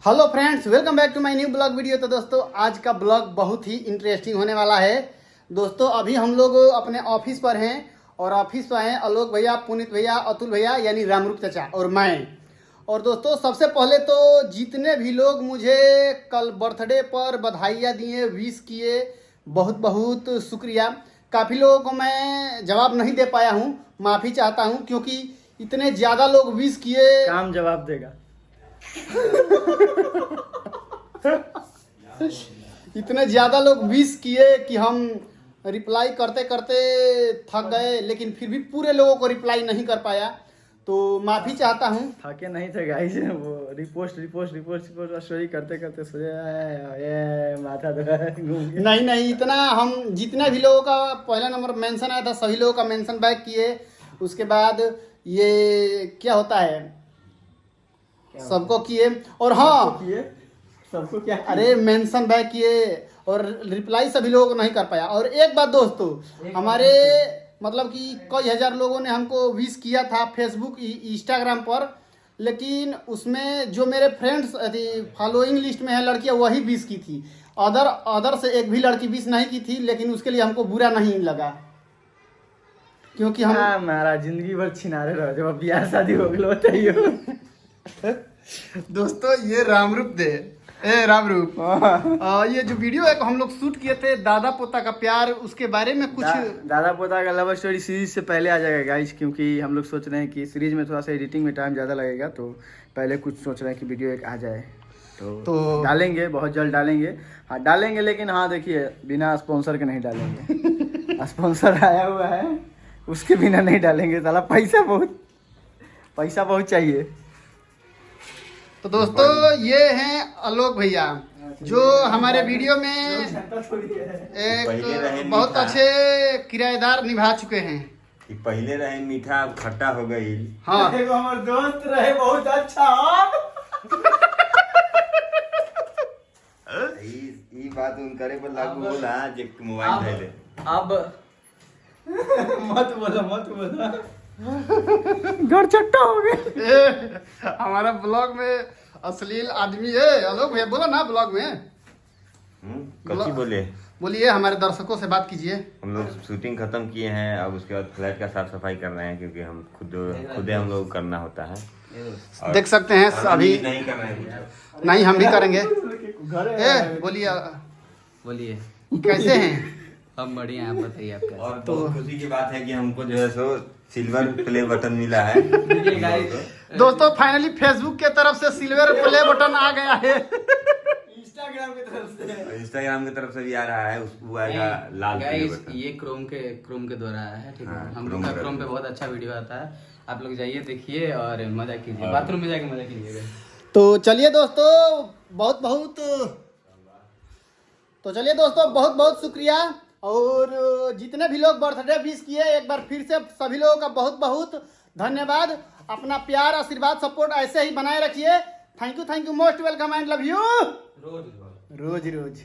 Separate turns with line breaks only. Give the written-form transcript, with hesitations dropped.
Hello friends, welcome back to my new blog video. तो दोस्तों आज का ब्लॉग बहुत ही इंटरेस्टिंग होने वाला है। दोस्तों अभी हम लोग अपने ऑफिस पर हैं और ऑफिस पर हैं आलोक भैया, पुनीत भैया, अतुल भैया यानी रामरूप चाचा और मैं। और दोस्तों सबसे पहले तो जितने भी लोग मुझे कल बर्थडे पर बधाइयाँ दिए, विश किए, बहुत बहुत शुक्रिया। काफ़ी लोगों को मैं जवाब नहीं दे पाया हूँ, माफ़ी चाहता हूँ क्योंकि इतने ज़्यादा लोग विश किए।
काम जवाब देगा।
इतने ज़्यादा लोग विश किए कि हम रिप्लाई करते करते थक गए, लेकिन फिर भी पूरे लोगों को रिप्लाई नहीं कर पाया, तो माफ़ी चाहता हूँ।
थके नहीं थे गाइस, वो रिपोस्ट स्टोरी करते करते सोचे ये माथा
नहीं, इतना हम जितने भी लोगों का पहला नंबर मेंशन आया था सभी लोगों का मेंशन बैक किए। उसके बाद ये क्या होता है, सबको किए। और हाँ
सबको क्या,
अरे मेंशन बैक किए और रिप्लाई सभी लोगों को नहीं कर पाया। और एक बात दोस्तों, हमारे मतलब कि कई हजार लोगों ने हमको विश किया था फेसबुक इंस्टाग्राम पर, लेकिन उसमें जो मेरे फ्रेंड्स फॉलोइंग लिस्ट में है लड़कियां वही विश की थी। अदर से एक भी लड़की विश नहीं की थी, लेकिन उसके लिए हमको बुरा नहीं लगा क्योंकि हम
हमारा जिंदगी भर छिनारे रहो जब ब्याह शादी हो गलो बताइयो।
दोस्तों ये रामरूप दे रामरूप ये जो वीडियो है हम लोग शूट किए थे दादा पोता का प्यार, उसके बारे में कुछ
दादा पोता का लव स्टोरी सीरीज से पहले आ जाएगा गाइस, क्योंकि हम लोग सोच रहे हैं कि सीरीज में थोड़ा सा एडिटिंग में टाइम ज़्यादा लगेगा, तो पहले कुछ सोच रहे हैं कि वीडियो एक आ जाए तो डालेंगे, बहुत जल्द डालेंगे। हाँ डालेंगे, लेकिन हाँ देखिए बिना स्पॉन्सर के नहीं डालेंगे। स्पॉन्सर आया हुआ है उसके बिना नहीं डालेंगे, साला पैसा बहुत चाहिए।
तो दोस्तों ये हैं आलोक भैया जो हमारे वीडियो में एक बहुत अच्छे किराएदार निभा चुके हैं।
पहले रहे मीठा खट्टा हो गई।
हाँ
हमारे दोस्त रहे बहुत अच्छा।
ई बात उनकरे पर लागू होला जे मोबाइल धैले।
अब मत बोला घर चट्टा हो गए।
हमारा ब्लॉग में अश्लील आदमी है आलोक भैया, बोलो ना ब्लॉग में।
कथी बोले?
बोलिए, हमारे दर्शकों से बात कीजिए।
हम लोग शूटिंग खत्म किए हैं, अब उसके बाद फ्लैट का साफ सफाई कर रहे हैं क्योंकि हम खुदे हम लोग करना होता है।
देख सकते हैं अभी
नहीं कर रहे हैं।
नहीं, हम भी करेंगे।
बोलिए
कैसे हैं?
हम बढ़िया हैं, आप बताइए आप कैसे?
और बहुत खुशी की बात है कि हमको जो है सो सिल्वर प्ले बटन मिला है।
दोस्तों फाइनली फेसबुक के तरफ से सिल्वर प्ले बटन आ गया है।
इंस्टाग्राम
की तरफ से भी आ रहा है, उसको आएगा लाल प्ले
गाइस
बटन।
ये क्रोम के द्वारा आया है, ठीक है।
हाँ,
हम लोग का क्रोम पे बहुत अच्छा वीडियो आता है, आप लोग जाइए देखिए और मजा कीजिए, बाथरूम में जाके मजा कीजिएगा।
तो चलिए दोस्तों बहुत बहुत शुक्रिया। और जितने भी लोग बर्थडे विश किए, एक बार फिर से सभी लोगों का बहुत बहुत धन्यवाद। अपना प्यार, आशीर्वाद, सपोर्ट ऐसे ही बनाए रखिए। Thank you, most welcome and love you rose.